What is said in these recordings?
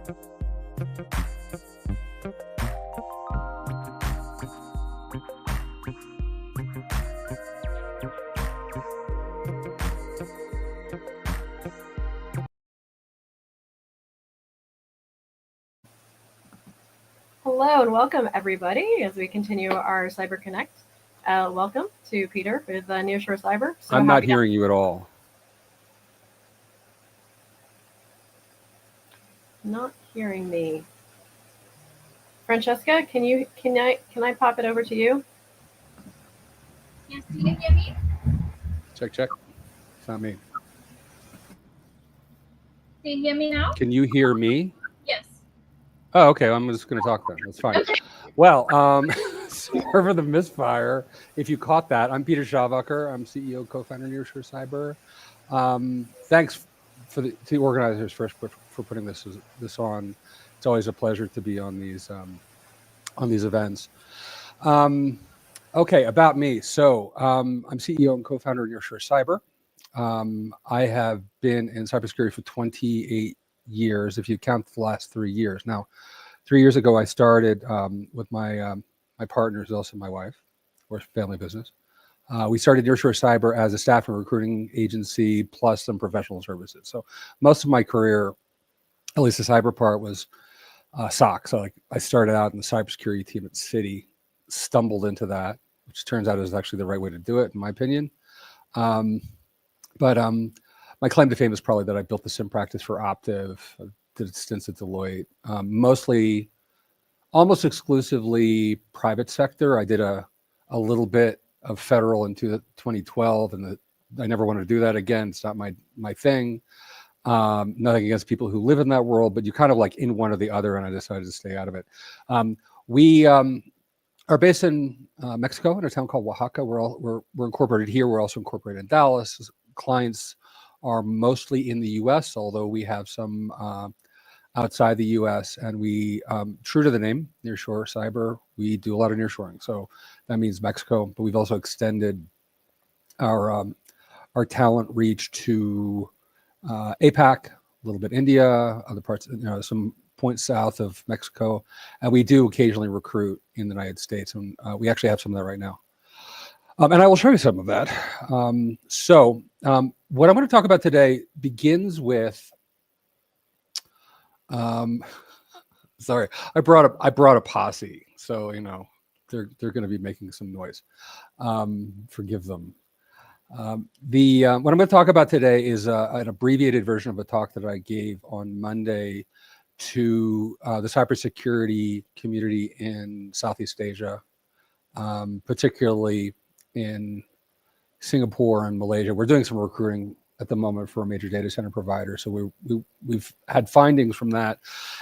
Hello and welcome everybody as we continue our CyberConnect. Welcome to Peter with Nearshore Cyber. So I'm not hearing you at all. Not hearing me. Francesca, can I pop it over to you? Yes, can you hear me? Check. It's not me. Can you hear me now? Can you hear me? Yes. Oh, okay. I'm just going to talk then. That's fine. Okay. Well, sorry for the misfire. If you caught that, I'm Peter Schavacher. I'm CEO, co-founder of Nearshore Cyber. Thanks to the organizers for putting this on. It's always a pleasure to be on these events. Okay, about me. So I'm CEO and co-founder of Nearshore Cyber. I have been in cybersecurity for 28 years, if you count the last 3 years. Now, 3 years ago, I started with my partner, who's also my wife. We're family business. We started Nearshore Cyber as a staff and recruiting agency, plus some professional services. So most of my career, at least the cyber part, was SOC. So I started out in the cybersecurity team at Citi, stumbled into that, which turns out is actually the right way to do it, in my opinion. But my claim to fame is probably that I built the SIM practice for Optiv. I did stints at Deloitte, mostly, almost exclusively private sector. I did a little bit of federal in 2012, and I never wanted to do that again. It's not my thing. Nothing against people who live in that world, but you kind of like in one or the other, and I decided to stay out of it. We are based in Mexico in a town called Oaxaca. We're incorporated here. We're also incorporated in Dallas. Clients are mostly in the U.S., although we have some outside the U.S. And we, true to the name, Nearshore Cyber, we do a lot of nearshoring. So that means Mexico, but we've also extended our talent reach to APAC, a little bit India, other parts, some points south of Mexico, and we do occasionally recruit in the United States, and we actually have some of that right now. And I will show you some of that. What I'm going to talk about today begins with, sorry, I brought a posse, so they're going to be making some noise. Forgive them. What I'm going to talk about today is an abbreviated version of a talk that I gave on Monday to the cybersecurity community in Southeast Asia, particularly in Singapore and Malaysia. We're doing some recruiting at the moment for a major data center provider. So we've had findings from that.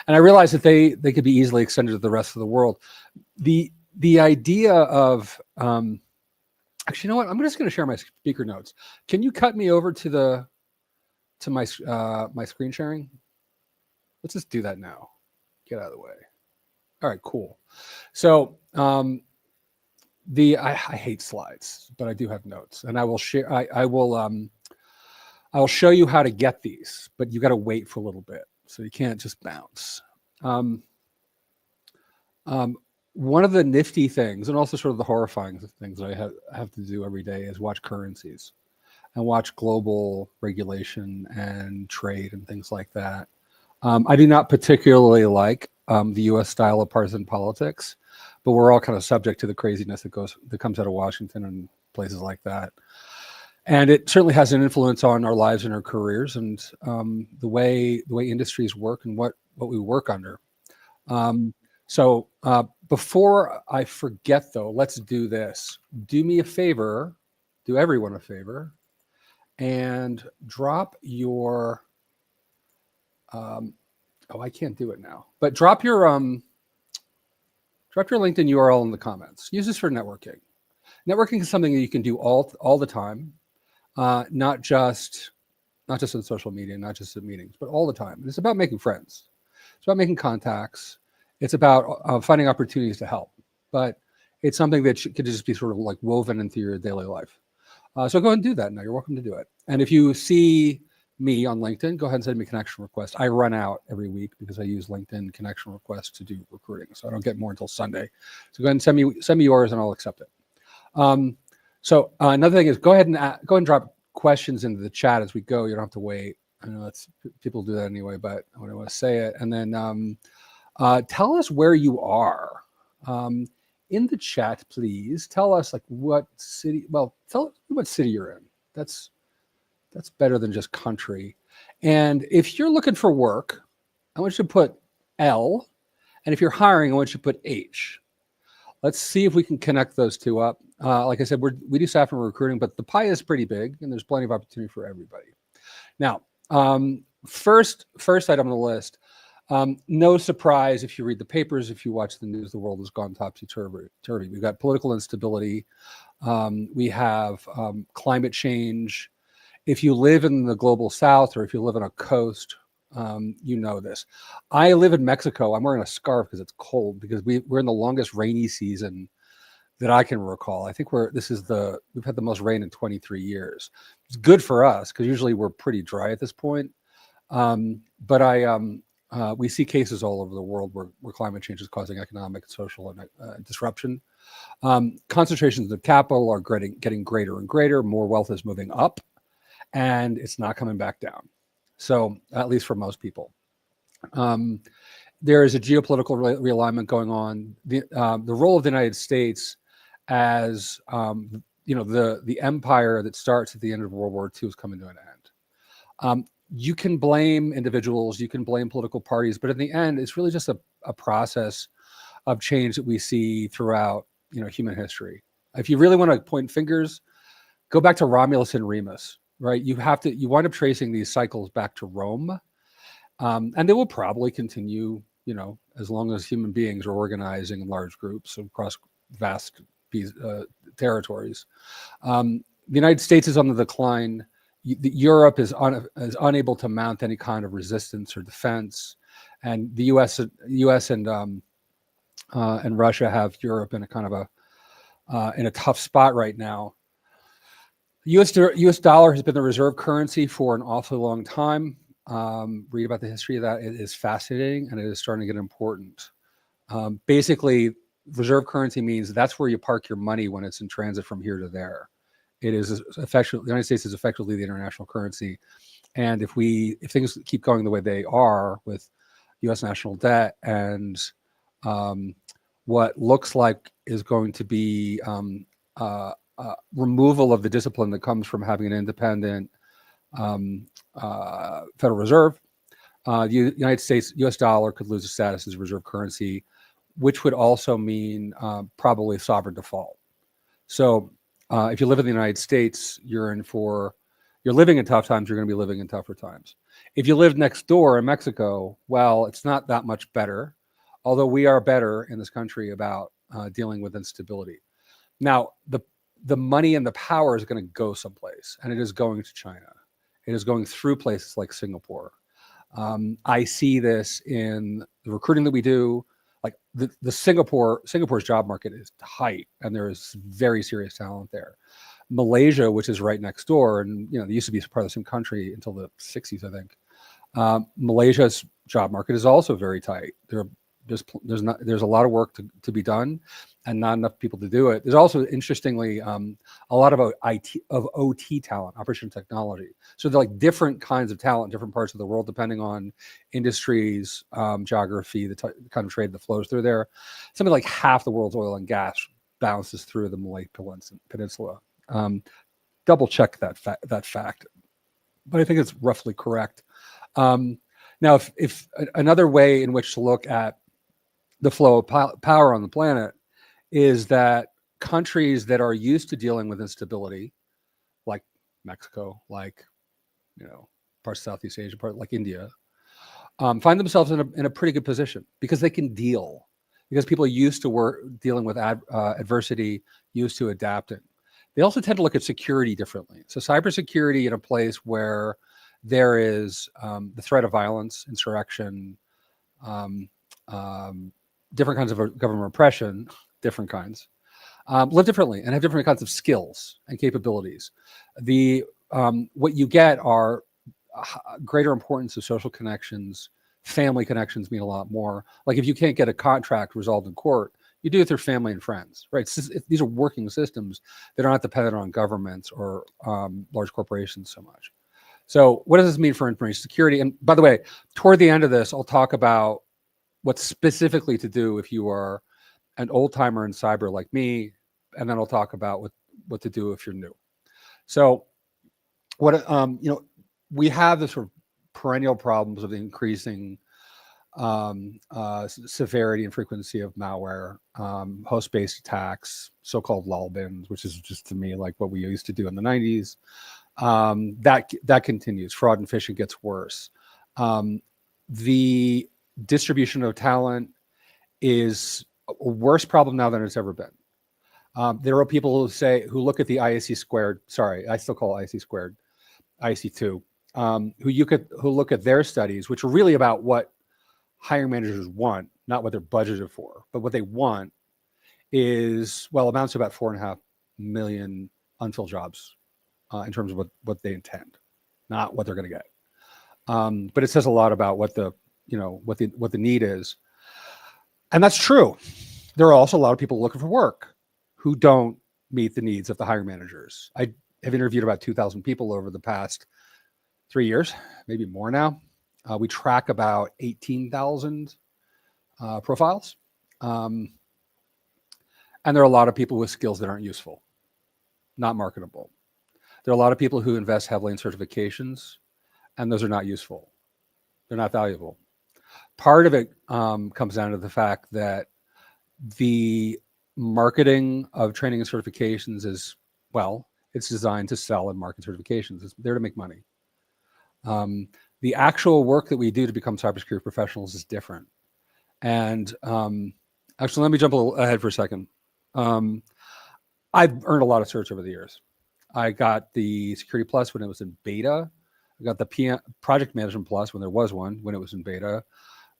And I realized that they could be easily extended to the rest of the world. The idea of, actually, you know what? I'm just going to share my speaker notes. Can you cut me over to my screen sharing? Let's just do that now. Get out of the way. All right, cool. So I hate slides, but I do have notes, and I will share. I will show you how to get these, but you got to wait for a little bit, so you can't just bounce. One of the nifty things, and also sort of the horrifying things that I have to do every day, is watch currencies and watch global regulation and trade and things like that. I do not particularly like the U.S. style of partisan politics, but we're all kind of subject to the craziness that comes out of Washington and places like that. And it certainly has an influence on our lives and our careers, and the way industries work and what we work under. So before I forget, though, let's do this. Do me a favor, do everyone a favor, and drop your. Oh, I can't do it now. But drop your LinkedIn URL in the comments. Use this for networking. Networking is something that you can do all the time, not just on social media, not just at meetings, but all the time. It's about making friends. It's about making contacts. It's about finding opportunities to help. But it's something that could just be sort of like woven into your daily life. So go ahead and do that now. You're welcome to do it. And if you see me on LinkedIn, go ahead and send me a connection request. I run out every week because I use LinkedIn connection requests to do recruiting, so I don't get more until Sunday. So go ahead and send me yours, and I'll accept it. So another thing is go ahead and drop questions into the chat as we go. You don't have to wait. I know people do that anyway, but I want to say it. And then tell us where you are. In the chat, please tell us like what city. Well, tell us what city you're in. That's better than just country. And if you're looking for work, I want you to put L. And if you're hiring, I want you to put H. Let's see if we can connect those two up. Like I said, we do staffing and recruiting, but the pie is pretty big, and there's plenty of opportunity for everybody. Now, first item on the list. No surprise if you read the papers, if you watch the news, the world has gone topsy-turvy. We've got political instability. We have climate change. If you live in the global south or if you live on a coast, you know this. I live in Mexico. I'm wearing a scarf because it's cold, because we're in the longest rainy season that I can recall. I think we've had the most rain in 23 years. It's good for us because usually we're pretty dry at this point. But we see cases all over the world where climate change is causing economic and social disruption. Concentrations of capital are getting greater and greater. More wealth is moving up, and it's not coming back down. So at least for most people. There is a geopolitical realignment going on. The role of the United States as the empire that starts at the end of World War II is coming to an end. You can blame individuals, you can blame political parties, but in the end, it's really just a process of change that we see throughout human history. If you really want to point fingers, go back to Romulus and Remus, right? You wind up tracing these cycles back to Rome, and they will probably continue, as long as human beings are organizing in large groups across vast territories. The United States is on the decline. Europe is unable to mount any kind of resistance or defense, and the U.S. and Russia have Europe in a kind of in a tough spot right now. The U.S. dollar has been the reserve currency for an awfully long time. Read about the history of that. It is fascinating, and it is starting to get important. Basically, reserve currency means that's where you park your money when it's in transit from here to there. It is effectively, the United States is effectively the international currency. And if things keep going the way they are with U.S. national debt and what looks like is going to be removal of the discipline that comes from having an independent Federal Reserve, the United States U.S. dollar could lose its status as a reserve currency, which would also mean probably sovereign default. So if you live in the United States, you're living in tough times, you're going to be living in tougher times. If you live next door in Mexico, well, it's not that much better, although we are better in this country about dealing with instability. Now, the money and the power is going to go someplace, and it is going to China. It is going through places like Singapore. I see this in the recruiting that we do. Like the Singapore's job market is tight, and there is very serious talent there. Malaysia, which is right next door, and they used to be part of the same country until the 60s, I think. Malaysia's job market is also very tight. There's a lot of work to be done, and not enough people to do it. There's also, interestingly, a lot of OT talent, operation technology. So they're like different kinds of talent, different parts of the world, depending on industries, geography, the kind of trade that flows through there. Something like half the world's oil and gas bounces through the Malay Peninsula. Double check that fact, but I think it's roughly correct. Now, if another way in which to look at the flow of power on the planet is that countries that are used to dealing with instability, like Mexico, like parts of Southeast Asia, like India, find themselves in a pretty good position because they can deal, because people are used to dealing with adversity, used to adapting. They also tend to look at security differently. So cybersecurity in a place where there is the threat of violence, insurrection, different kinds of government repression, different kinds, live differently and have different kinds of skills and capabilities. What you get are greater importance of social connections. Family connections mean a lot more. Like if you can't get a contract resolved in court, you do it through family and friends, right? These are working systems that are not dependent on governments or large corporations so much. So what does this mean for information security? And by the way, toward the end of this, I'll talk about what specifically to do if you are an old timer in cyber like me, and then I'll talk about what to do if you're new. So what we have this sort of perennial problems of the increasing severity and frequency of malware, host-based attacks, so-called lolbins, which is just to me like what we used to do in the 90s. That continues. Fraud and phishing gets worse. The distribution of talent is a worse problem now than it's ever been. There are people who look at the IAC squared. Sorry, I still call it IAC squared, IAC2, who look at their studies, which are really about what hiring managers want, not what they're budgeted for, but what they want is, well, amounts to about 4.5 million unfilled jobs in terms of what they intend, not what they're going to get. But it says a lot about what the need is. And that's true. There are also a lot of people looking for work who don't meet the needs of the hiring managers. I have interviewed about 2,000 people over the past 3 years, maybe more now. We track about 18,000 profiles. And there are a lot of people with skills that aren't useful, not marketable. There are a lot of people who invest heavily in certifications, and those are not useful. They're not valuable. Part of it comes down to the fact that the marketing of training and certifications is, well, it's designed to sell and market certifications. It's there to make money. The actual work that we do to become cybersecurity professionals is different. And actually, let me jump a little ahead for a second. I've earned a lot of certs over the years. I got the Security Plus when it was in beta. I got the Project Management Plus when there was one, when it was in beta.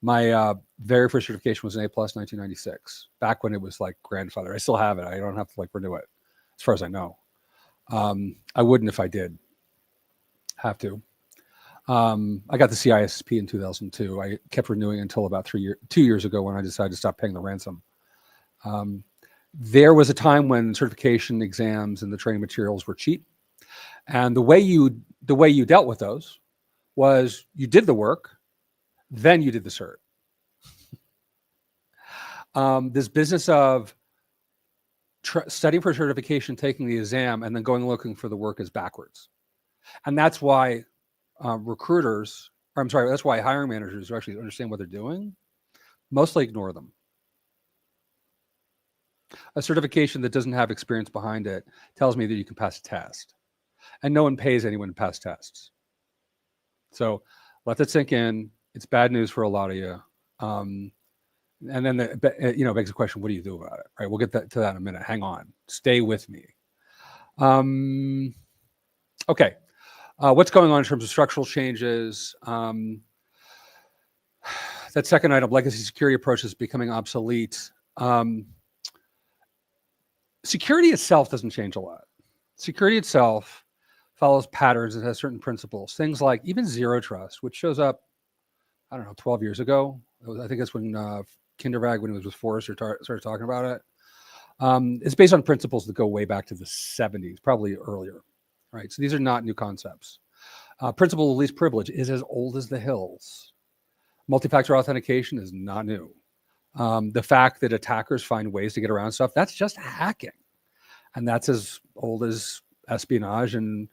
My very first certification was an A Plus 1996, back when it was like grandfather. I still have it. I don't have to like renew it, as far as I know. I wouldn't if I did have to. I got the CISSP in 2002. I kept renewing until about 2 years ago when I decided to stop paying the ransom. There was a time when certification exams and the training materials were cheap. And the way you dealt with those was you did the work, then you did the cert. This business of studying for certification, taking the exam, and then going looking for the work is backwards. And that's why that's why hiring managers who actually understand what they're doing mostly ignore them. A certification that doesn't have experience behind it tells me that you can pass a test. And no one pays anyone to pass tests. So let that sink in. It's bad news for a lot of you. And then begs the question, what do you do about it? Right? We'll get to that in a minute. Hang on. Stay with me. Okay. What's going on in terms of structural changes? That second item, legacy security approaches becoming obsolete. Security itself doesn't change a lot. Security itself follows patterns and has certain principles. Things like even zero trust, which shows up, 12 years ago. I think that's when Kindervag, when he was with Forrester, started talking about it. It's based on principles that go way back to the 70s, probably earlier, right? So these are not new concepts. Principle of least privilege is as old as the hills. Multi-factor authentication is not new. The fact that attackers find ways to get around stuff, that's just hacking. And that's as old as espionage and,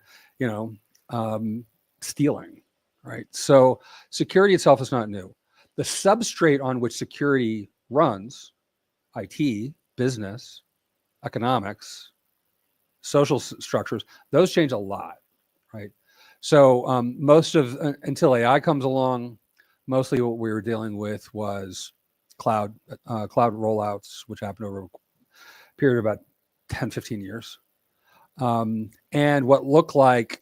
stealing, right? So security itself is not new. The substrate on which security runs, IT, business, economics, social structures, those change a lot, right? So until AI comes along, mostly what we were dealing with was cloud rollouts, which happened over a period of about 10, 15 years. And what looked like,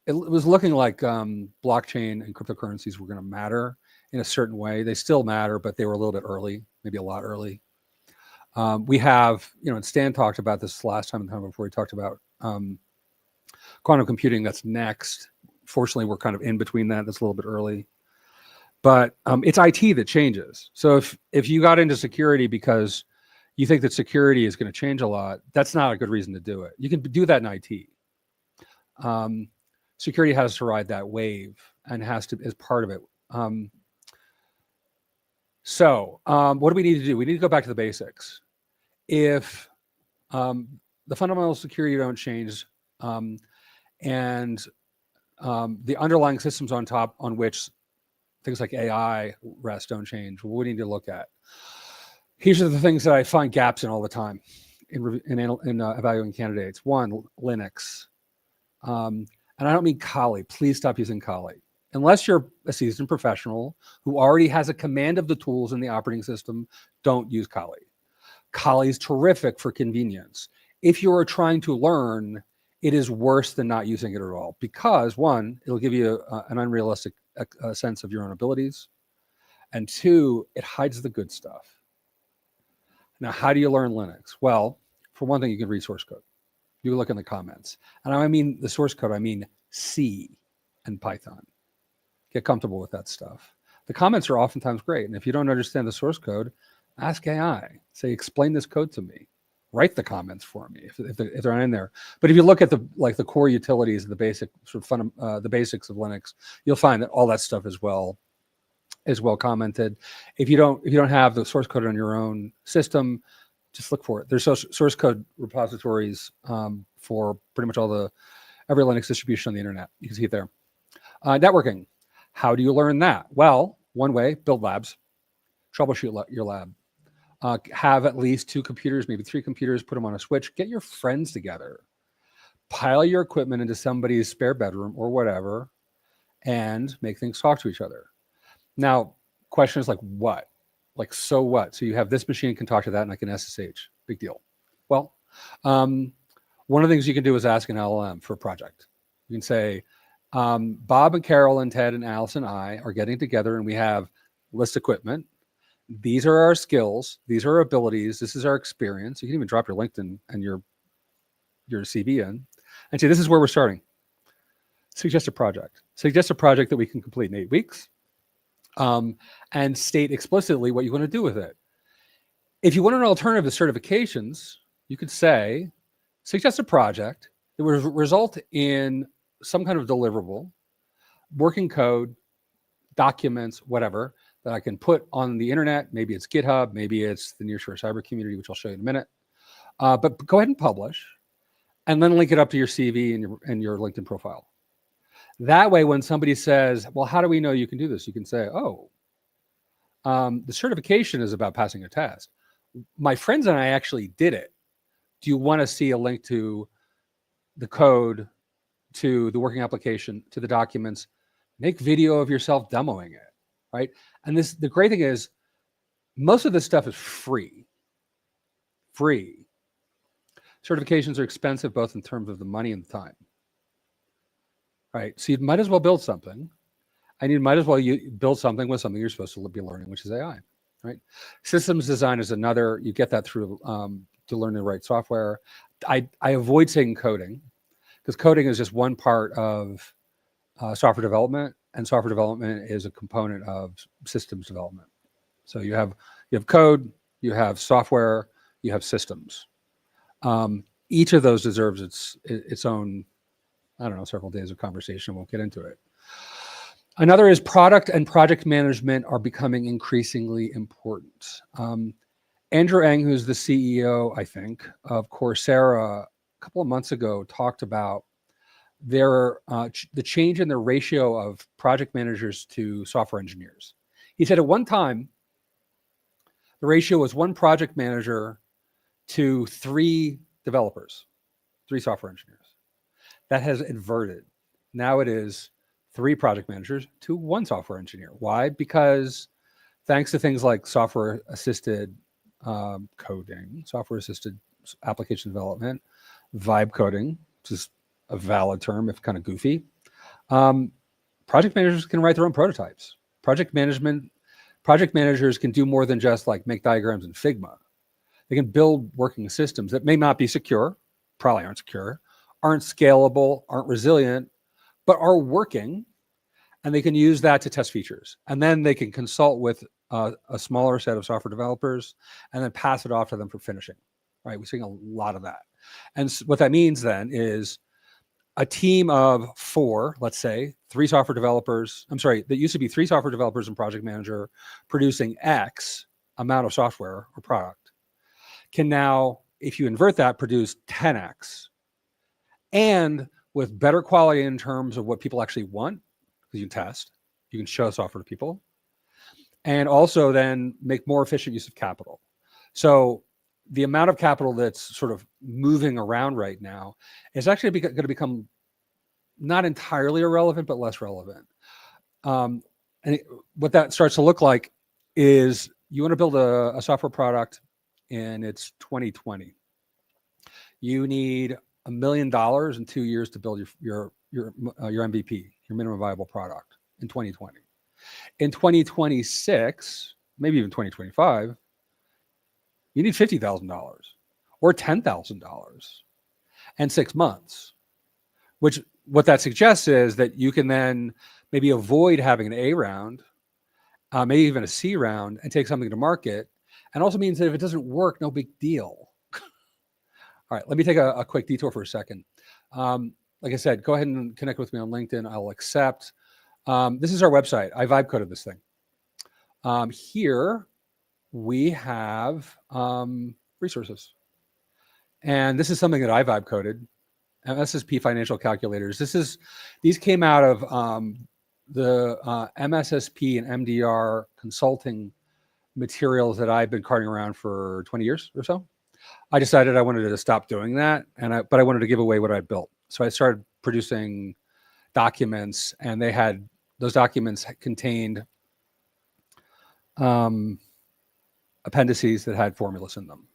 it was looking like blockchain and cryptocurrencies were going to matter in a certain way. They still matter, but they were a little bit early, maybe a lot early. We have, and Stan talked about this last time, the time before he talked about quantum computing that's next Fortunately, we're kind of in between that. That's a little bit early. But it's IT that changes. So if you got into security because you think that security is going to change a lot, that's not a good reason to do it. You can do that in IT. Security has to ride that wave and has to as part of it. So what do we need to do? We need to go back to the basics. If the fundamental security don't change, and the underlying systems on top on which things like AI rest don't change, what we need to look at. Here's are the things that I find gaps in all the time in evaluating candidates. One, Linux. And I don't mean Kali. Please stop using Kali. Unless you're a seasoned professional who already has a command of the tools in the operating system, don't use Kali. Kali is terrific for convenience. If you are trying to learn, it is worse than not using it at all because one, it'll give you an unrealistic sense of your own abilities. And two, it hides the good stuff. Now, how do you learn Linux? Well, for one thing, you can read source code. You look in the comments. And I mean the source code, I mean C and Python. Get comfortable with that stuff. The comments are oftentimes great. And if you don't understand the source code, ask AI. Say, explain this code to me. Write the comments for me if they're not in there. But if you look at the core utilities, the basic the basics of Linux, you'll find that all that stuff is well commented. If you don't have the source code on your own system, just look for it. There's source code repositories for pretty much every Linux distribution on the internet. You can see it there. Networking. How do you learn that? Well, one way, build labs, troubleshoot your lab. Have at least 2 computers, maybe 3 computers, put them on a switch, get your friends together, pile your equipment into somebody's spare bedroom or whatever, and make things talk to each other. Now, question is like what? Like, so what? So you have this machine can talk to that and I can SSH. Big deal. Well, one of the things you can do is ask an LLM for a project. You can say, Bob and Carol and Ted and Alice and I are getting together and we have list equipment. These are our skills. These are our abilities. This is our experience. You can even drop your LinkedIn and your CV in and say, this is where we're starting. Suggest a project. Suggest a project that we can complete in 8 weeks. And state explicitly what you want to do with it. If you want an alternative to certifications, you could say, suggest a project that would result in some kind of deliverable, working code, documents, whatever, that I can put on the internet. Maybe it's GitHub, maybe it's the Nearshore Cyber community, which I'll show you in a minute. But go ahead and publish, and then link it up to your CV and your LinkedIn profile. That way, when somebody says, well, how do we know you can do this? You can say, oh, the certification is about passing a test. My friends and I actually did it. Do you want to see a link to the code, to the working application, to the documents? Make video of yourself demoing it, right? And the great thing is, most of this stuff is free. Free. Certifications are expensive, both in terms of the money and the time. Right, so you might as well build something, and you might as well build something with something you're supposed to be learning, which is AI. Right, systems design is another. You get that through to learn to write software. I avoid saying coding because coding is just one part of software development, and software development is a component of systems development. So you have code, you have software, you have systems. Each of those deserves its own, I don't know, several days of conversation. Won't get into it. Another is product and project management are becoming increasingly important. Andrew Ng, who's the CEO, I think, of Coursera, a couple of months ago, talked about the change in the ratio of project managers to software engineers. He said at one time, the ratio was 1 project manager to 3 developers, 3 software engineers. That has inverted. Now it is 3 project managers to 1 software engineer. Why? Because thanks to things like software-assisted coding, software-assisted application development, vibe coding, which is a valid term if kind of goofy, project managers can write their own prototypes. Project managers can do more than just like make diagrams in Figma. They can build working systems that may not be secure, probably aren't secure, aren't scalable, aren't resilient, but are working, and they can use that to test features. And then they can consult with a smaller set of software developers and then pass it off to them for finishing, right? We're seeing a lot of that. And what that means then is a team of 4, let's say, 3 software developers. I'm sorry, that used to be 3 software developers and project manager producing X amount of software or product can now, if you invert that, produce 10X. And with better quality in terms of what people actually want, because you can test, you can show software to people, and also then make more efficient use of capital. So the amount of capital that's sort of moving around right now is actually going to become not entirely irrelevant, but less relevant. What that starts to look like is you want to build a software product and it's 2020. You need $1 million in 2 years to build your MVP, your minimum viable product in 2020. In 2026, maybe even 2025, you need $50,000 or $10,000 and 6 months, which what that suggests is that you can then maybe avoid having an A round, maybe even a C round, and take something to market. And also means that if it doesn't work, no big deal. All right, let me take a quick detour for a second. Like I said, go ahead and connect with me on LinkedIn. I'll accept. This is our website. I vibe coded this thing. Here we have resources. And this is something that I vibe coded. MSSP financial calculators. These came out of the MSSP and MDR consulting materials that I've been carting around for 20 years or so. I decided I wanted to stop doing that, but I wanted to give away what I built. So I started producing documents, and those documents contained appendices that had formulas in them,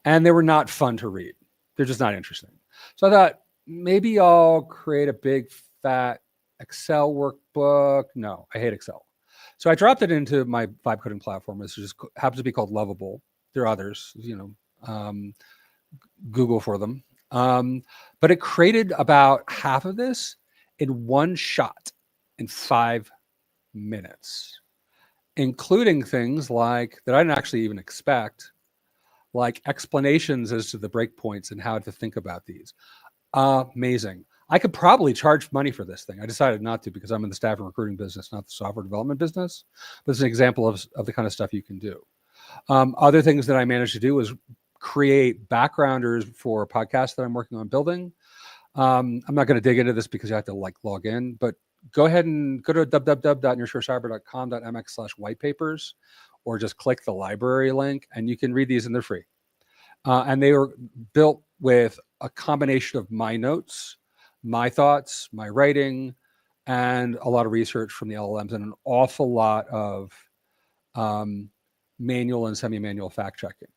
and they were not fun to read. They're just not interesting. So I thought maybe I'll create a big fat Excel workbook. No, I hate Excel. So I dropped it into my vibe coding platform. This just happens to be called Lovable. There are others, Google for them. But it created about half of this in one shot in 5 minutes, including things like that I didn't actually even expect, like explanations as to the breakpoints and how to think about these. Amazing. I could probably charge money for this thing. I decided not to because I'm in the staff and recruiting business, not the software development business. But it's an example of the kind of stuff you can do. Other things that I managed to do is create backgrounders for podcasts that I'm working on building. I'm not going to dig into this because you have to log in, but go ahead and go to www.nearshorecyber.com.mx/whitepapers, or just click the library link and you can read these and they're free. And they were built with a combination of my notes, my thoughts, my writing, and a lot of research from the LLMs and an awful lot of manual and semi-manual fact checking.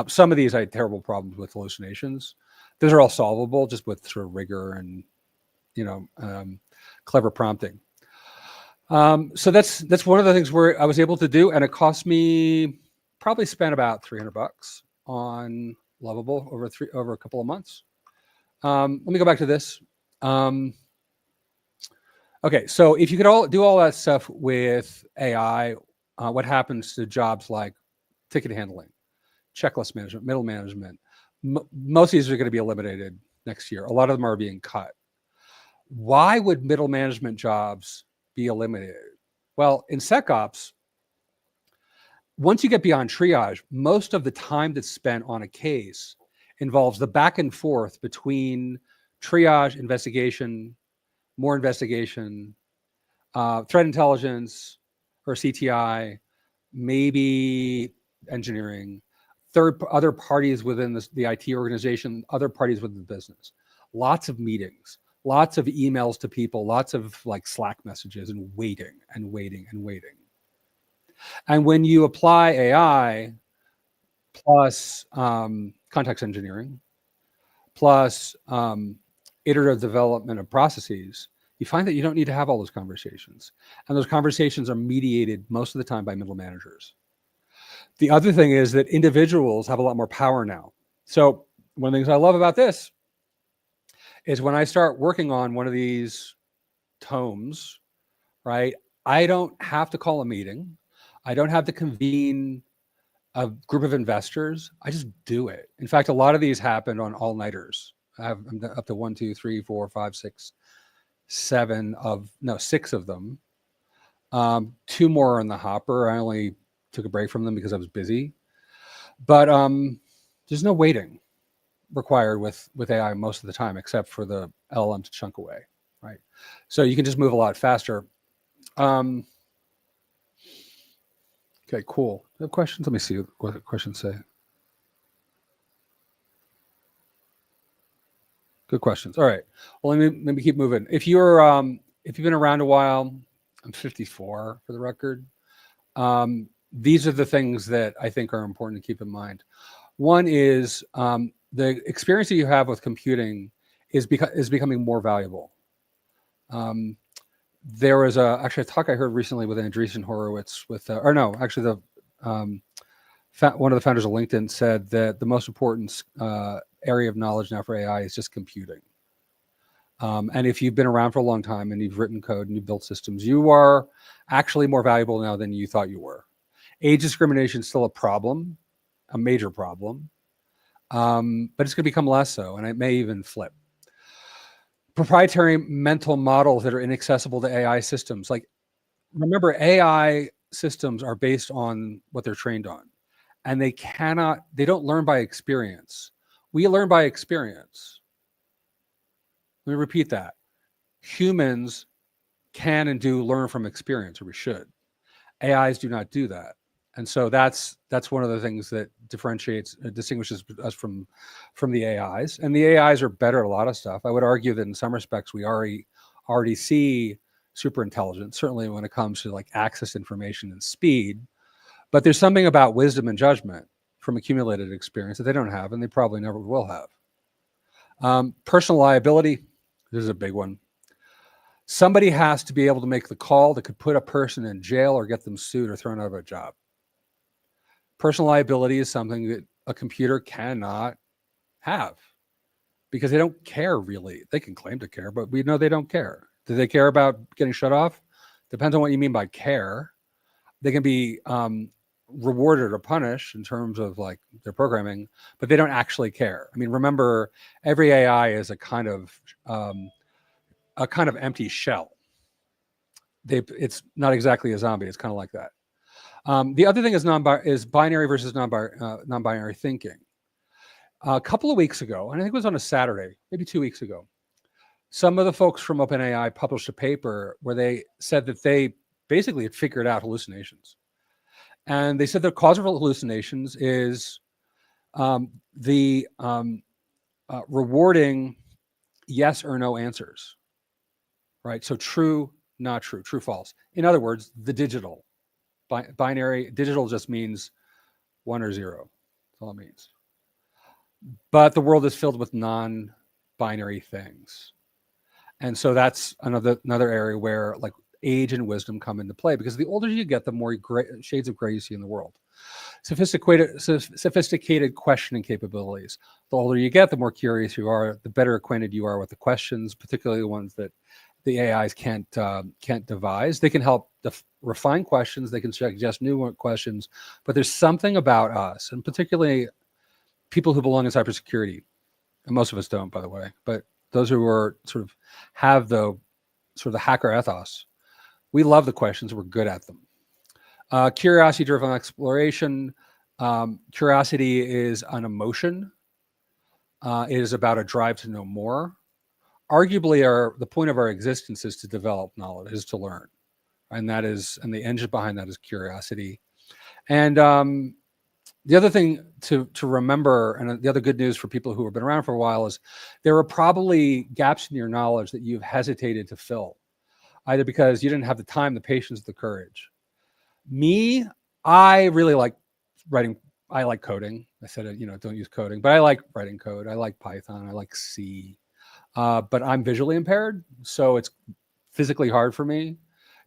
Some of these I had terrible problems with hallucinations. Those are all solvable just with sort of rigor and clever prompting. So that's one of the things where I was able to do, and it cost me probably spent about $300 on Lovable over a couple of months. Let me go back to this. Okay, so if you could do all that stuff with AI, what happens to jobs like ticket handling, checklist management, middle management? Most of these are going to be eliminated next year. A lot of them are being cut. Why would middle management jobs be eliminated? Well, in SecOps, once you get beyond triage, most of the time that's spent on a case involves the back and forth between triage, investigation, more investigation, threat intelligence or CTI, maybe engineering, other parties within the IT organization, other parties within the business. Lots of meetings, lots of emails to people, lots of Slack messages, and waiting and waiting and waiting. And when you apply AI plus context engineering, plus iterative development of processes, you find that you don't need to have all those conversations. And those conversations are mediated most of the time by middle managers. The other thing is that individuals have a lot more power now. So one of the things I love about this is when I start working on one of these tomes, right? I don't have to call a meeting. I don't have to convene a group of investors. I just do it. In fact, a lot of these happen on all-nighters. I'm up to 1, 2, 3, 4, 5, 6, 6 of them. 2 more are in the hopper. I only took a break from them because I was busy. But there's no waiting required with AI most of the time, except for the LLM to chunk away, right? So you can just move a lot faster. Okay, cool. Do you have questions? Let me see what the questions say. Good questions. All right. Well, let me keep moving. If you've been around a while, I'm 54 for the record. These are the things that I think are important to keep in mind. One is the experience that you have with computing is becoming more valuable. There was actually a talk I heard recently with Andreessen Horowitz one of the founders of LinkedIn said that the most important area of knowledge now for AI is just computing. And if you've been around for a long time and you've written code and you've built systems, you are actually more valuable now than you thought you were. Age discrimination is still a problem, a major problem, but it's going to become less so, and it may even flip. Proprietary mental models that are inaccessible to AI systems. Like, remember, AI systems are based on what they're trained on, and they don't learn by experience. We learn by experience. Let me repeat that. Humans can and do learn from experience, or we should. AIs do not do that. And so that's one of the things that distinguishes us from the AIs. And the AIs are better at a lot of stuff. I would argue that in some respects we already see super intelligence, certainly when it comes to like access to information and speed. But there's something about wisdom and judgment from accumulated experience that they don't have, and they probably never will have. Personal liability, this is a big one. Somebody has to be able to make the call that could put a person in jail or get them sued or thrown out of a job. Personal liability is something that a computer cannot have because they don't care really. They can claim to care, but we know they don't care. Do they care about getting shut off? Depends on what you mean by care. They can be rewarded or punished in terms of like their programming, but they don't actually care. I mean, remember, every AI is a kind of empty shell. It's not exactly a zombie. It's kind of like that. The other thing is binary versus non-binary thinking. A couple of weeks ago, and I think it was on a Saturday, maybe 2 weeks ago, some of the folks from OpenAI published a paper where they said that they basically had figured out hallucinations. And they said the cause of hallucinations is rewarding yes or no answers, right? So true, not true, true, false. In other words, the digital. Binary, digital just means 1 or 0. That's all it means. But the world is filled with non-binary things. And so that's another area where like age and wisdom come into play, because the older you get, the more shades of gray you see in the world. Sophisticated questioning capabilities. The older you get, the more curious you are, the better acquainted you are with the questions, particularly the ones that the AIs can't devise. They can help refine questions. They can suggest new questions, but there's something about us, and particularly people who belong in cybersecurity, and most of us don't, by the way, but those who are have the hacker ethos, we love the questions. We're good at them. Curiosity-driven exploration. Curiosity is an emotion. It is about a drive to know more. Arguably, the point of our existence is to develop knowledge, is to learn, and the engine behind that is curiosity. And the other thing to remember, and the other good news for people who have been around for a while, is there are probably gaps in your knowledge that you've hesitated to fill, either because you didn't have the time, the patience, the courage. I really like writing. I like coding. I said, don't use coding, but I like writing code. I like Python. I like C. But I'm visually impaired, so it's physically hard for me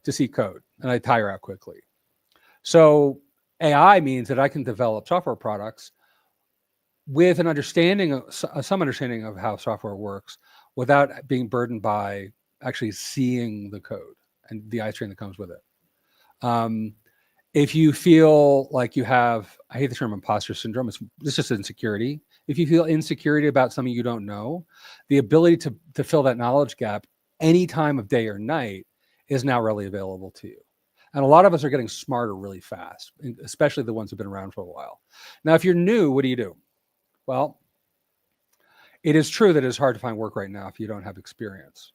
to see code, and I tire out quickly. So AI means that I can develop software products with some understanding of how software works, without being burdened by actually seeing the code and the eye strain that comes with it. If you feel like you have, I hate the term imposter syndrome, it's just insecurity. If you feel insecurity about something you don't know, the ability to fill that knowledge gap any time of day or night is now readily available to you. And a lot of us are getting smarter really fast, especially the ones who've been around for a while. Now, if you're new, what do you do? Well, it is true that it's hard to find work right now if you don't have experience.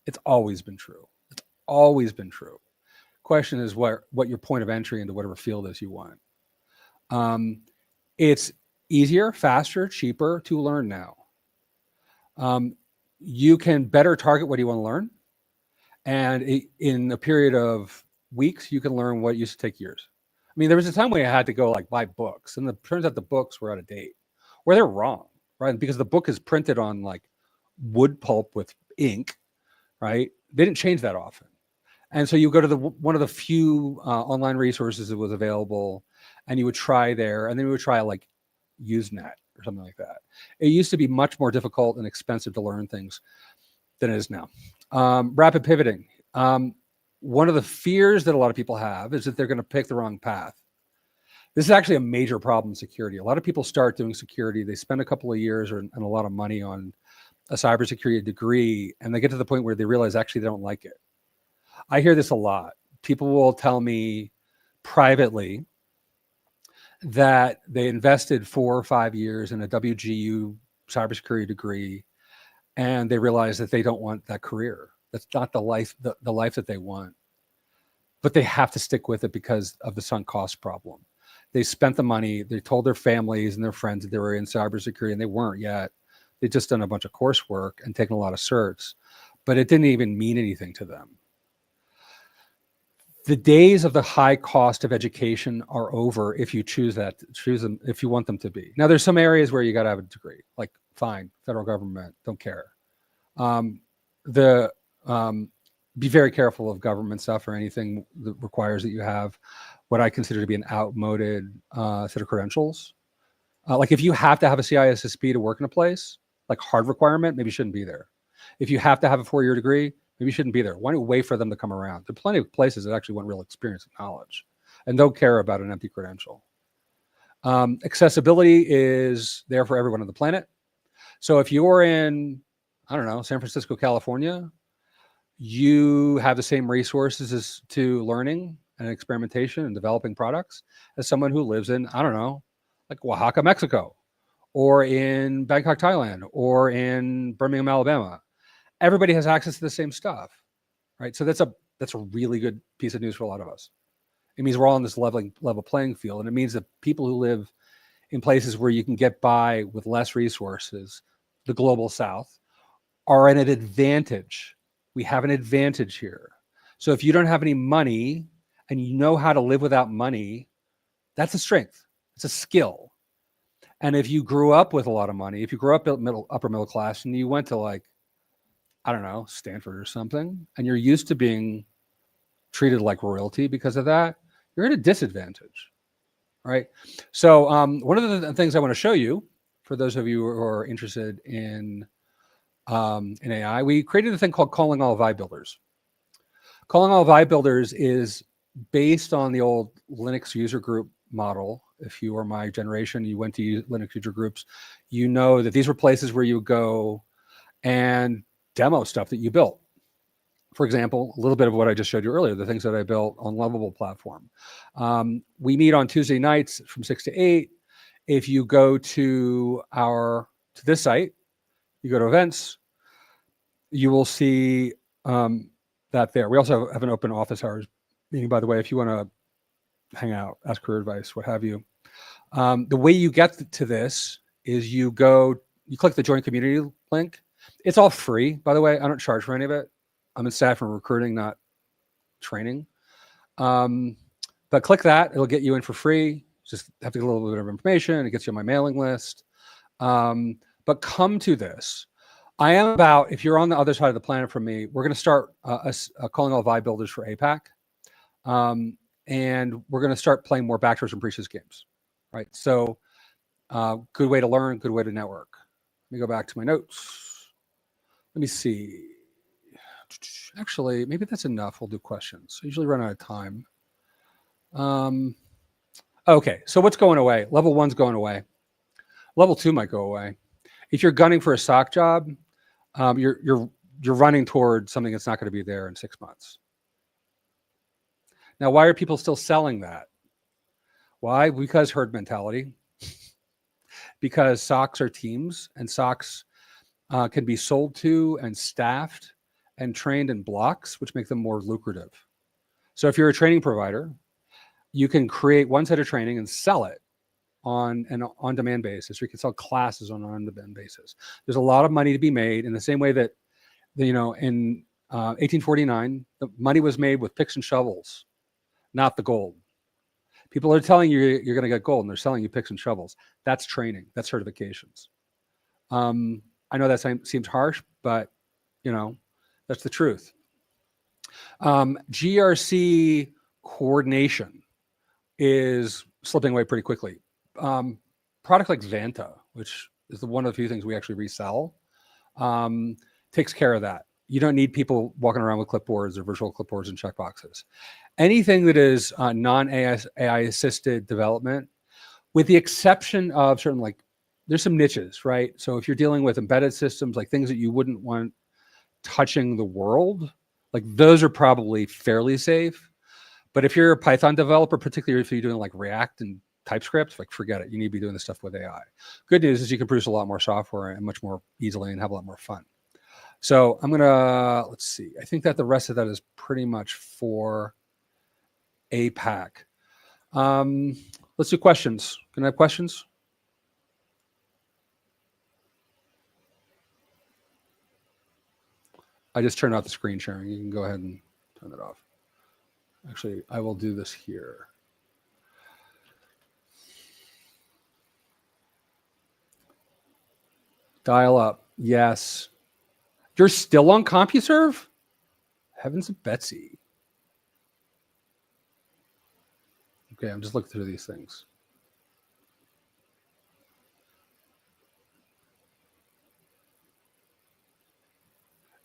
It's always been true. It's always been true. Question is what your point of entry into whatever field is you want. It's easier, faster, cheaper to learn now. You can better target what you want to learn. And in a period of weeks, you can learn what used to take years. I mean, there was a time when I had to go like buy books, and it turns out the books were out of date, or they're wrong, right? Because the book is printed on like wood pulp with ink, right? They didn't change that often. And so you go to one of the few online resources that was available, and you would try there, and then you would try like Usenet or something like that. It used to be much more difficult and expensive to learn things than it is now. Rapid pivoting. One of the fears that a lot of people have is that they're going to pick the wrong path. This is actually a major problem in security. A lot of people start doing security. They spend a couple of years and a lot of money on a cybersecurity degree, and they get to the point where they realize actually they don't like it. I hear this a lot. People will tell me privately that they invested 4 or 5 years in a WGU cybersecurity degree, and they realize that they don't want that career. That's not the life that they want. But they have to stick with it because of the sunk cost problem. They spent the money. They told their families and their friends that they were in cybersecurity, and they weren't yet. They'd just done a bunch of coursework and taken a lot of certs, but it didn't even mean anything to them. The days of the high cost of education are over if you choose them, if you want them to be. Now, there's some areas where you got to have a degree, like fine, federal government, don't care. Be very careful of government stuff or anything that requires that you have what I consider to be an outmoded set of credentials. Like if you have to have a CISSP to work in a place, like hard requirement, maybe you shouldn't be there. If you have to have a 4-year degree, maybe you shouldn't be there. Why don't you wait for them to come around? There are plenty of places that actually want real experience and knowledge and don't care about an empty credential. Accessibility is there for everyone on the planet. So if you're in, I don't know, San Francisco, California, you have the same resources as to learning and experimentation and developing products as someone who lives in, I don't know, like Oaxaca, Mexico, or in Bangkok, Thailand, or in Birmingham, Alabama. Everybody has access to the same stuff, right? So that's a really good piece of news for a lot of us. It means we're all on this level playing field, and it means that people who live in places where you can get by with less resources, the global South, are at an advantage. We have an advantage here. So if you don't have any money and you know how to live without money, that's a strength. It's a skill. And if you grew up with a lot of money, if you grew up upper middle class and you went to like, I don't know, Stanford or something, and you're used to being treated like royalty because of that, you're at a disadvantage, right? So one of the things I want to show you, for those of you who are interested in AI, we created a thing called Calling All Vibe Builders. Calling All Vibe Builders is based on the old Linux user group model. If you are my generation, you went to Linux user groups, you know that these were places where you go and demo stuff that you built. For example, a little bit of what I just showed you earlier, the things that I built on Lovable platform. We meet on Tuesday nights from 6 to 8. If you go to this site, you go to events, you will see that there. We also have an open office hours meeting, by the way, if you want to hang out, ask career advice, what have you. The way you get to this is you click the join community link. It's all free, by the way. I don't charge for any of it. I'm in staff and recruiting, not training. But click that. It'll get you in for free. Just have to get a little bit of information. It gets you on my mailing list. But come to this. I am about, if you're on the other side of the planet from me, we're going to start calling all Vibe builders for APAC. And we're going to start playing more backdoors and breaches games, right? So good way to learn, good way to network. Let me go back to my notes. Let me see. Actually, maybe that's enough. We'll do questions. I usually run out of time. Okay, so what's going away? Level 1's going away. Level 2 might go away. If you're gunning for a SOC job, you're running toward something that's not going to be there in 6 months. Now, why are people still selling that? Why? Because herd mentality. Because SOCs are teams, and SOCs can be sold to and staffed and trained in blocks, which make them more lucrative. So if you're a training provider, you can create one set of training and sell it on an on-demand basis, or you can sell classes on an on-demand basis. There's a lot of money to be made in the same way that, in 1849, the money was made with picks and shovels, not the gold. People are telling you you're going to get gold, and they're selling you picks and shovels. That's training. That's certifications. I know that seems harsh, but that's the truth. GRC coordination is slipping away pretty quickly. Product like Vanta, which is one of the few things we actually resell, takes care of that. You don't need people walking around with clipboards or virtual clipboards and checkboxes. Anything that is non-AI assisted development, with the exception of certain, like, there's some niches, right? So if you're dealing with embedded systems, like things that you wouldn't want touching the world, like those are probably fairly safe. But if you're a Python developer, particularly if you're doing like React and TypeScript, like forget it. You need to be doing this stuff with AI. Good news is you can produce a lot more software and much more easily and have a lot more fun. So I'm let's see. I think that the rest of that is pretty much for APAC. Let's do questions. Can I have questions? I just turned off the screen sharing. You can go ahead and turn it off. Actually, I will do this here. Dial up. Yes. You're still on CompuServe? Heavens of Betsy. Okay, I'm just looking through these things.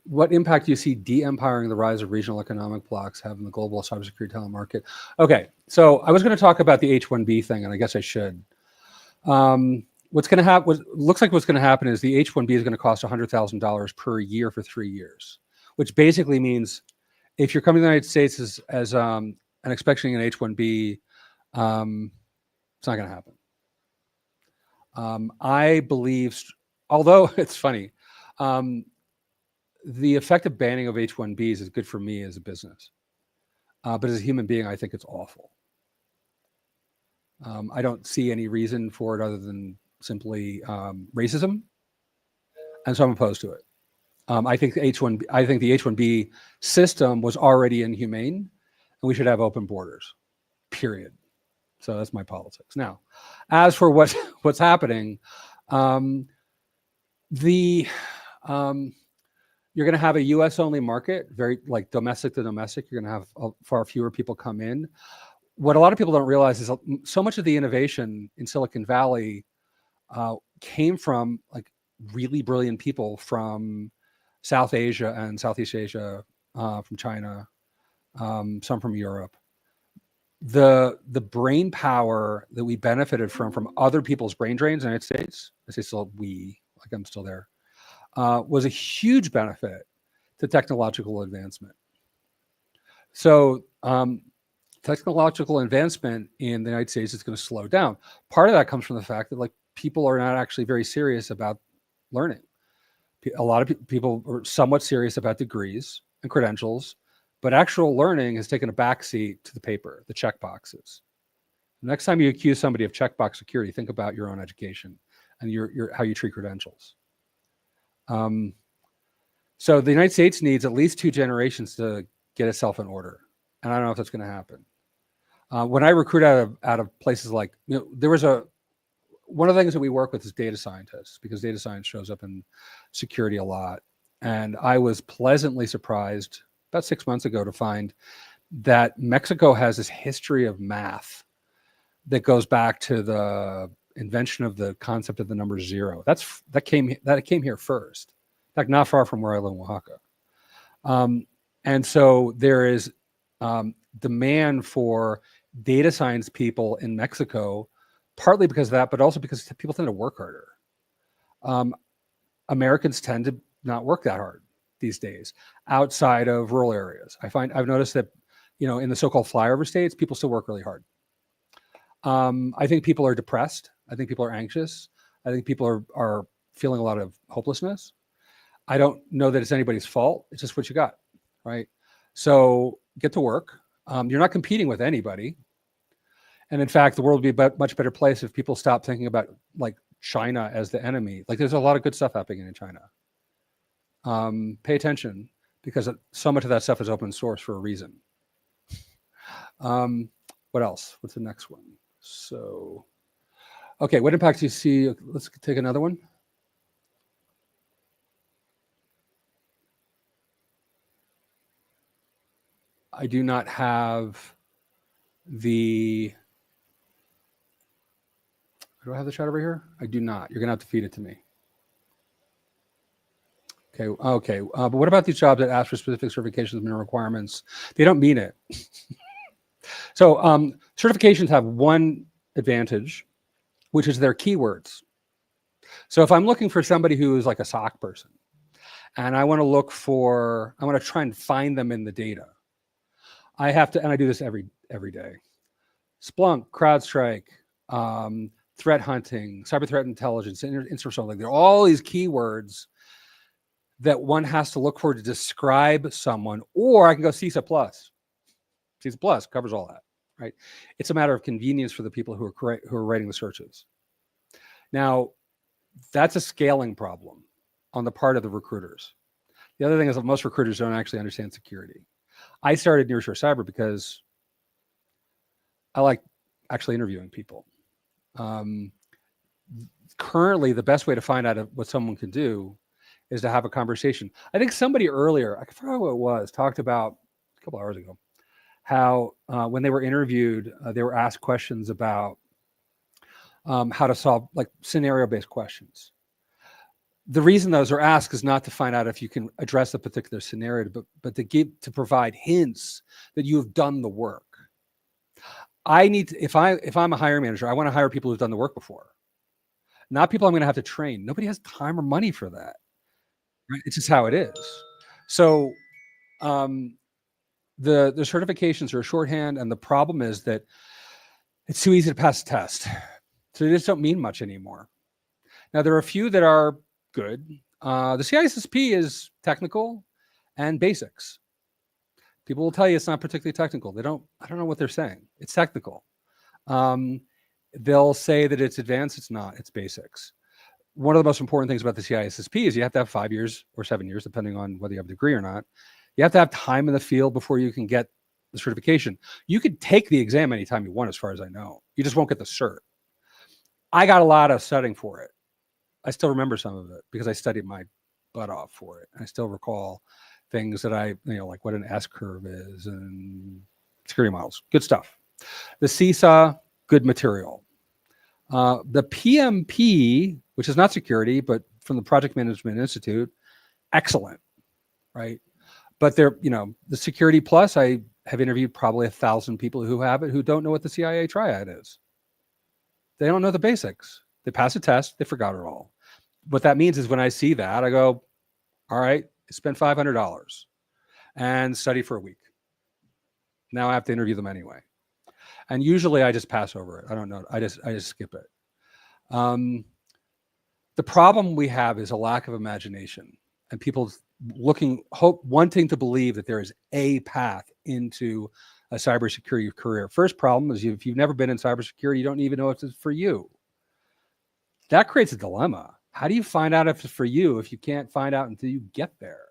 What impact do you see de-empiring the rise of regional economic blocks have in the global cybersecurity talent market? Okay, so I was going to talk about the H-1B thing, and I guess I should. What's going to happen? Looks like what's going to happen is the H-1B is going to cost $100,000 per year for 3 years, which basically means if you're coming to the United States as and expecting an H-1B, it's not going to happen. I believe, although it's funny, the effective banning of H-1Bs is good for me as a business. But as a human being, I think it's awful. I don't see any reason for it other than simply racism. And so I'm opposed to it. I think the H-1B system was already inhumane, and we should have open borders, period. So that's my politics. Now, as for what's happening, you're going to have a U.S. only market, very like domestic to domestic. You're going to have far fewer people come in. What a lot of people don't realize is so much of the innovation in Silicon Valley came from like really brilliant people from South Asia and Southeast Asia, from China, some from Europe. The brain power that we benefited from other people's brain drains in the United States, I say still we, like I'm still there, was a huge benefit to technological advancement. So technological advancement in the United States is going to slow down. Part of that comes from the fact that like people are not actually very serious about learning. A lot of people are somewhat serious about degrees and credentials, but actual learning has taken a backseat to the paper, the check boxes. The next time you accuse somebody of checkbox security, think about your own education and how you treat credentials. So the United States needs at least 2 generations to get itself in order. And I don't know if that's going to happen. When I recruit out of places like, there was one of the things that we work with is data scientists, because data science shows up in security a lot. And I was pleasantly surprised about 6 months ago to find that Mexico has this history of math that goes back to the invention of the concept of the number 0. That came here first. In fact, not far from where I live in Oaxaca. And so there is demand for data science people in Mexico, partly because of that, but also because people tend to work harder. Americans tend to not work that hard these days outside of rural areas. I've noticed that, in the so-called flyover states, people still work really hard. I think people are depressed. I think people are anxious. I think people are feeling a lot of hopelessness. I don't know that it's anybody's fault. It's just what you got, right? So get to work. You're not competing with anybody. And in fact, the world would be a much better place if people stopped thinking about like China as the enemy. Like there's a lot of good stuff happening in China. Pay attention because so much of that stuff is open source for a reason. What else? What's the next one? So, okay, what impacts do you see? Let's take another one. I do not have the... Do I have the chat over here? I do not. You're going to have to feed it to me. Okay. But what about these jobs that ask for specific certifications and requirements? They don't mean it. So certifications have one advantage, which is their keywords. So if I'm looking for somebody who is like a SOC person, and I want to try and find them in the data, I have to, and I do this every day. Splunk, CrowdStrike, threat hunting, cyber threat intelligence, incident, like there are all these keywords that one has to look for to describe someone, or I can go CISA Plus. CISA Plus covers all that, right? It's a matter of convenience for the people who are writing the searches. Now, that's a scaling problem on the part of the recruiters. The other thing is that most recruiters don't actually understand security. I started Nearshore Cyber because I like actually interviewing people. Currently, the best way to find out what someone can do is to have a conversation. I think somebody earlier, I forgot what it was, talked about a couple hours ago, how when they were interviewed, they were asked questions about how to solve like scenario-based questions. The reason those are asked is not to find out if you can address a particular scenario, but to provide hints that you have done the work. I need to, if I'm a hiring manager, I want to hire people who've done the work before, not people I'm going to have to train. Nobody has time or money for that. Right? It's just how it is. So the certifications are a shorthand, and the problem is that it's too easy to pass a test. So they just don't mean much anymore. Now, there are a few that are good. The CISSP is technical and basics. People will tell you it's not particularly technical. I don't know what they're saying. It's technical. They'll say that it's advanced. It's not. It's basics. One of the most important things about the CISSP is you have to have 5 years or 7 years, depending on whether you have a degree or not. You have to have time in the field before you can get the certification. You could take the exam anytime you want, as far as I know. You just won't get the cert. I got a lot of studying for it. I still remember some of it because I studied my butt off for it. I still recall things that like what an S curve is and security models. Good stuff. The CISA, good material. The PMP, which is not security, but from the Project Management Institute, excellent, right? But the Security Plus, I have interviewed probably 1,000 people who have it who don't know what the CIA triad is. They don't know the basics. They pass a test, they forgot it all. What that means is when I see that, I go, all right, spend $500 and study for a week. Now I have to interview them anyway. And usually I just pass over it. I don't know. I just skip it. The problem we have is a lack of imagination and people wanting to believe that there is a path into a cybersecurity career. First problem is if you've never been in cybersecurity, you don't even know if it's for you. That creates a dilemma. How do you find out if it's for you if you can't find out until you get there?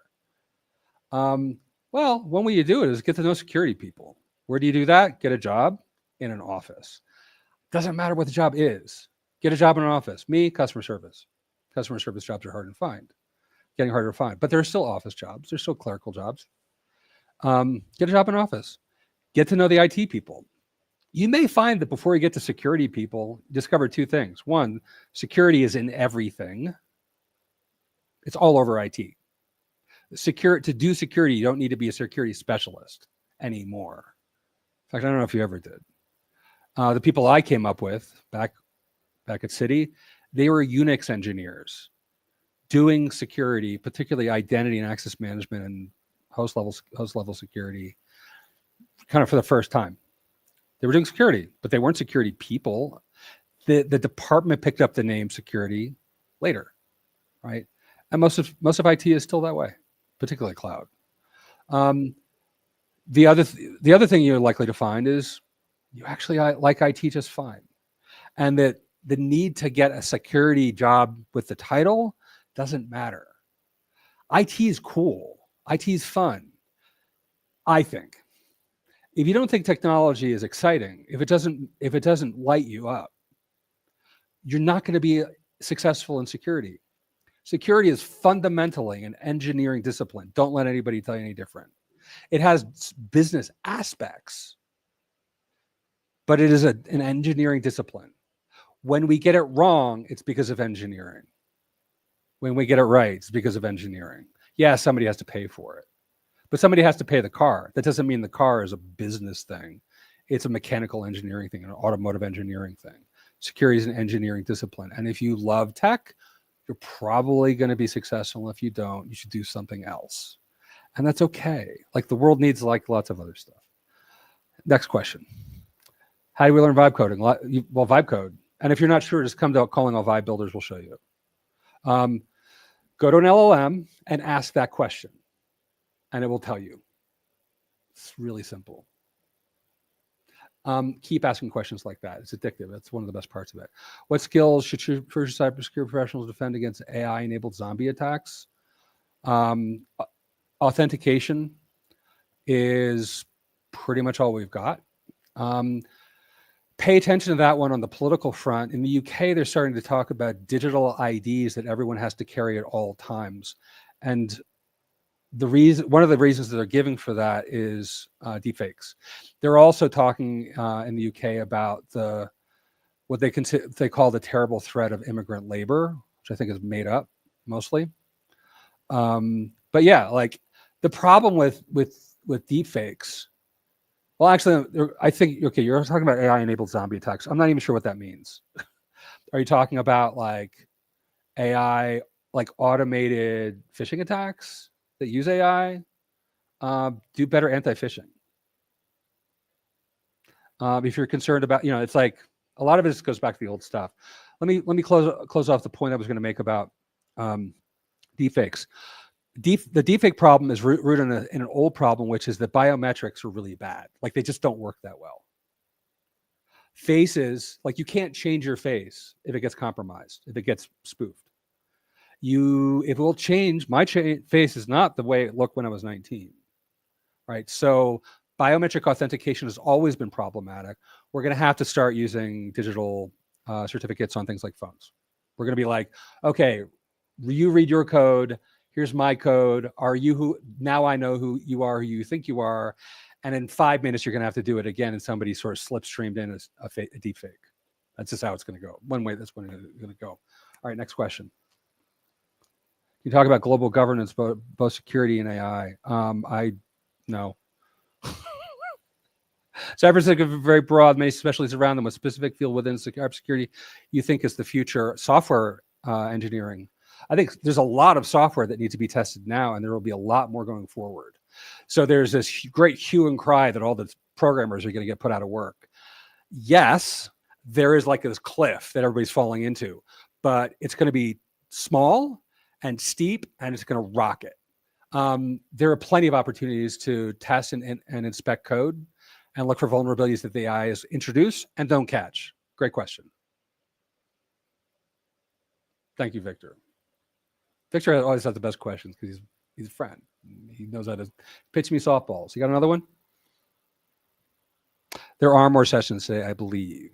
Well, one way you do it is get to know security people. Where do you do that? Get a job in an office. Doesn't matter what the job is. Get a job in an office. Me, customer service. Customer service jobs are hard to find. Getting harder to find. But there are still office jobs. There's still clerical jobs. Get a job in an office. Get to know the IT people. You may find that before you get to security people, discover two things. One, security is in everything. It's all over IT. To do security, you don't need to be a security specialist anymore. In fact, I don't know if you ever did. The people I came up with back at Citi, they were Unix engineers doing security, particularly identity and access management and host level security, kind of for the first time. They were doing security, but they weren't security people. The department picked up the name security later, right? And most of IT is still that way, particularly cloud. The other thing you're likely to find is you actually like IT just fine, and that the need to get a security job with the title doesn't matter. IT is cool. IT is fun. I think. If you don't think technology is exciting, if it doesn't light you up, you're not going to be successful in security. Security is fundamentally an engineering discipline. Don't let anybody tell you any different. It has business aspects, but it is an engineering discipline. When we get it wrong, it's because of engineering. When we get it right, it's because of engineering. Yeah, somebody has to pay for it, but somebody has to pay the car. That doesn't mean the car is a business thing. It's a mechanical engineering thing, an automotive engineering thing. Security is an engineering discipline. And if you love tech, you're probably going to be successful. If you don't, you should do something else. And that's okay. Like the world needs like lots of other stuff. Next question. How do we learn vibe coding? Well, vibe code. And if you're not sure, just come to Calling All Vibe Builders. We'll show you. Go to an LLM and ask that question, and it will tell you. It's really simple. Keep asking questions like that. It's addictive. That's one of the best parts of it. What skills should cybersecurity professionals defend against AI-enabled zombie attacks? Authentication is pretty much all we've got. Pay attention to that one on the political front. In the UK, they're starting to talk about digital IDs that everyone has to carry at all times. And one of the reasons that they're giving for that is deepfakes. They're also talking in the UK about what they call the terrible threat of immigrant labor, which I think is made up mostly. But yeah, like the problem with deepfakes. Well, actually, I think okay. You're talking about AI-enabled zombie attacks. I'm not even sure what that means. Are you talking about like AI, like automated phishing attacks that use AI? Do better anti-phishing. If you're concerned about, it's like a lot of it goes back to the old stuff. Let me close off the point I was going to make about deepfakes. The deepfake problem is rooted in an old problem, which is that biometrics are really bad. Like they just don't work that well. Faces, like you can't change your face if it gets compromised, if it gets spoofed. It will change. My face is not the way it looked when I was 19. Right. So biometric authentication has always been problematic. We're going to have to start using digital certificates on things like phones. We're going to be like, okay, you read your code. Here's my code. Are you who? Now I know who you are, who you think you are. And in 5 minutes, you're going to have to do it again. And somebody sort of slipstreamed in a deep fake. That's just how it's going to go. One way that's when it's going to go. All right, next question. You talk about global governance, both security and AI. No. Cybersecurity is very broad. Many specialties around them with specific field within cybersecurity you think is the future. Software engineering. I think there's a lot of software that needs to be tested now, and there will be a lot more going forward. So there's this great hue and cry that all the programmers are going to get put out of work. Yes, there is like this cliff that everybody's falling into, but it's going to be small and steep, and it's going to rocket. There are plenty of opportunities to test and inspect code and look for vulnerabilities that the AI is introduce and don't catch. Great question. Thank you, Victor. Victor always has the best questions because he's a friend. He knows how to pitch me softballs. You got another one? There are more sessions today, I believe.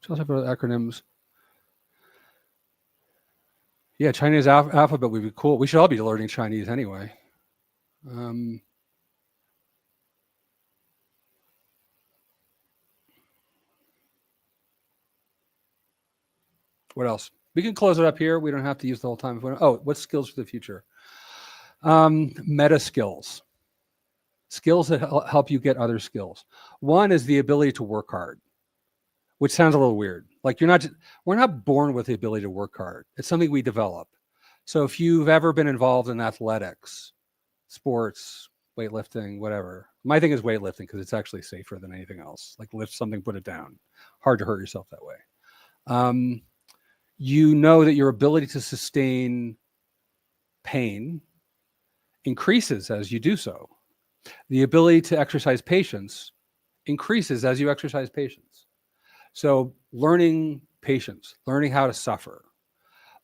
Just about acronyms. Yeah, Chinese alphabet would be cool. We should all be learning Chinese anyway. What else? We can close it up here. We don't have to use the whole time. Oh, what skills for the future? Meta skills. Skills that help you get other skills. One is the ability to work hard, which sounds a little weird. Like we're not born with the ability to work hard. It's something we develop. So if you've ever been involved in athletics, sports, weightlifting, whatever. My thing is weightlifting because it's actually safer than anything else. Like lift something, put it down. Hard to hurt yourself that way. You know that your ability to sustain pain increases as you do so. The ability to exercise patience increases as you exercise patience. So learning patience, learning how to suffer,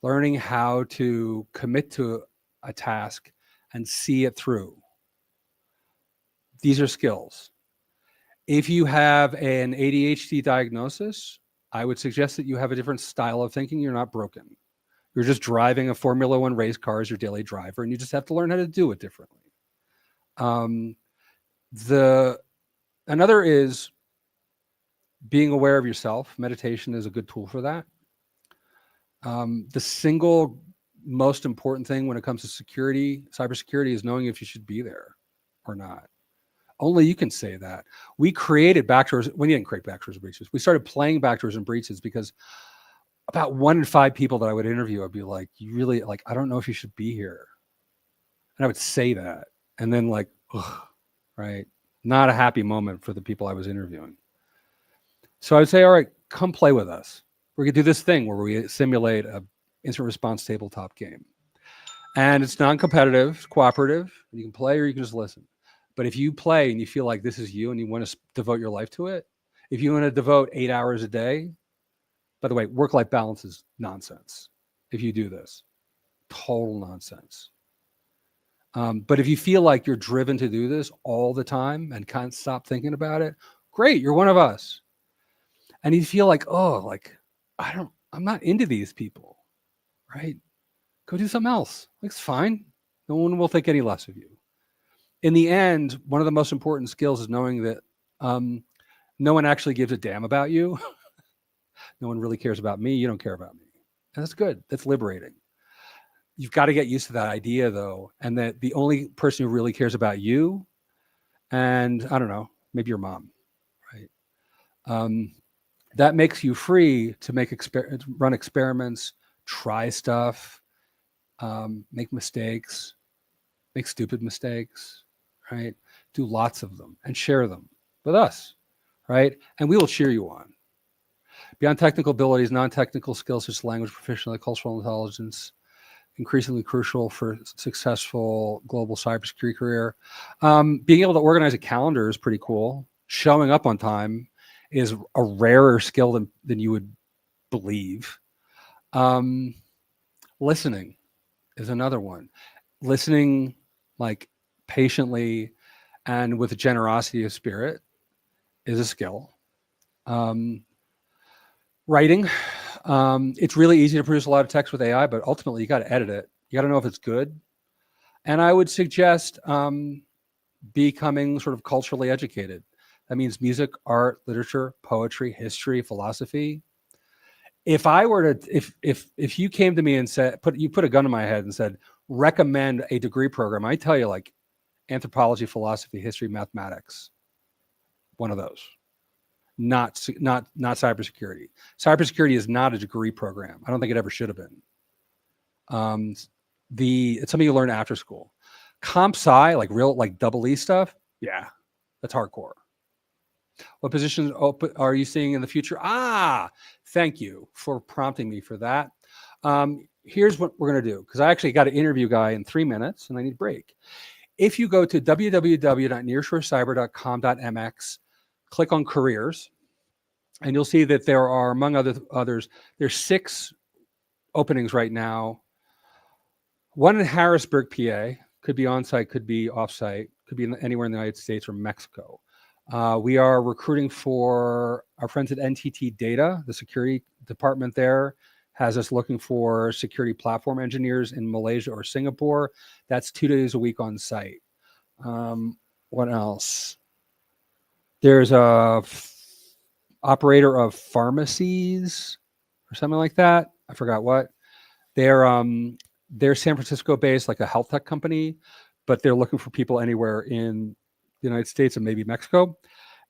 learning how to commit to a task and see it through. These are skills. If you have an ADHD diagnosis, I would suggest that you have a different style of thinking. You're not broken. You're just driving a Formula One race car as your daily driver, and you just have to learn how to do it differently. Another is being aware of yourself. Meditation is a good tool for that. The single most important thing when it comes to security, cybersecurity, is knowing if you should be there or not. Only you can say that. We created backdoors. We didn't create backdoors and breaches. We started playing backdoors and breaches because about 1 in 5 people that I would interview, I'd be like, you really, like, I don't know if you should be here. And I would say that. And then like, ugh, right? Not a happy moment for the people I was interviewing. So I would say, all right, come play with us. We're going to do this thing where we simulate a instant response tabletop game. And it's non-competitive, it's cooperative. You can play or you can just listen. But if you play and you feel like this is you and you want to devote your life to it, if you want to devote 8 hours a day, by the way, work-life balance is nonsense. If you do this, total nonsense. But if you feel like you're driven to do this all the time and can't stop thinking about it, great, you're one of us. And you feel like, oh, like, I'm not into these people, right? Go do something else. Like, it's fine. No one will think any less of you. In the end, one of the most important skills is knowing that no one actually gives a damn about you. No one really cares about me. You don't care about me. And that's good. That's liberating. You've got to get used to that idea, though, and that the only person who really cares about you, and I don't know, maybe your mom, right? That makes you free to run experiments, try stuff, make mistakes, make stupid mistakes, right? Do lots of them and share them with us, right? And we will cheer you on. Beyond technical abilities, non-technical skills such as language proficiency, cultural intelligence, increasingly crucial for successful global cybersecurity career. Being able to organize a calendar is pretty cool. Showing up on time is a rarer skill than you would believe. Listening is another one. Listening like patiently and with a generosity of spirit is a skill. Writing. It's really easy to produce a lot of text with AI, but ultimately you got to edit it. You got to know if it's good. And I would suggest becoming sort of culturally educated. That means music, art, literature, poetry, history, philosophy. If I were to, if you came to me and said, put a gun to my head and said, recommend a degree program, I tell you like anthropology, philosophy, history, mathematics, one of those. Not cybersecurity. Cybersecurity is not a degree program. I don't think it ever should have been. It's something you learn after school. Comp sci, like real, like double E stuff. Yeah, that's hardcore. What positions are you seeing in the future? Thank you for prompting me for that. Here's what we're going to do, because I actually got an interview guy in 3 minutes and I need a break. If you go to www.nearshorecyber.com.mx, click on careers, and you'll see that there are, among others, there's 6 openings right now. One in Harrisburg, PA, could be on-site, could be off-site, could be anywhere in the United States or Mexico. We are recruiting for our friends at NTT Data. The security department there has us looking for security platform engineers in Malaysia or Singapore. That's 2 days a week on site. What else? There's a operator of pharmacies or something like that. I forgot what. They're San Francisco based, like a health tech company, but they're looking for people anywhere in the United States and maybe Mexico.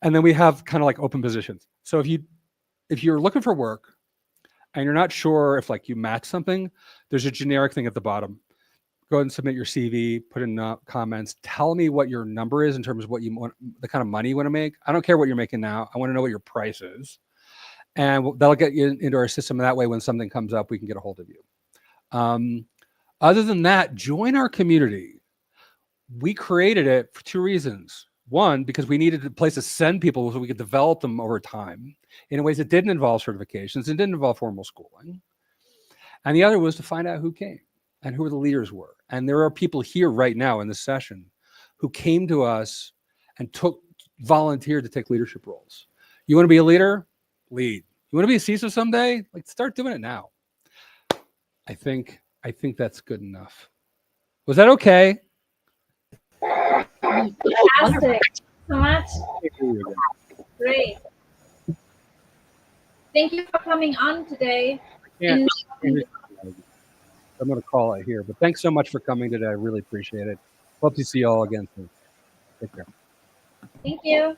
And then we have kind of like open positions. So if you're looking for work and you're not sure if like you match something, there's a generic thing at the bottom. Go ahead and submit your CV, put in comments, tell me what your number is in terms of what you want, the kind of money you want to make. I don't care what you're making now. I want to know what your price is. And that'll get you into our system. And that way, when something comes up, we can get a hold of you. Other than that, join our community. We created it for two reasons. One, because we needed a place to send people so we could develop them over time in ways that didn't involve certifications and didn't involve formal schooling. And the other was to find out who came and who the leaders were. And there are people here right now in this session who came to us and volunteered to take leadership roles. You want to be a leader? Lead. You want to be a CISO someday? Like, start doing it now. I think that's good enough. Was that okay? Fantastic. So much. Great. Thank you for coming on today. I'm going to call it here, but thanks so much for coming today. I really appreciate it. Hope to see you all again soon. Take care. Thank you.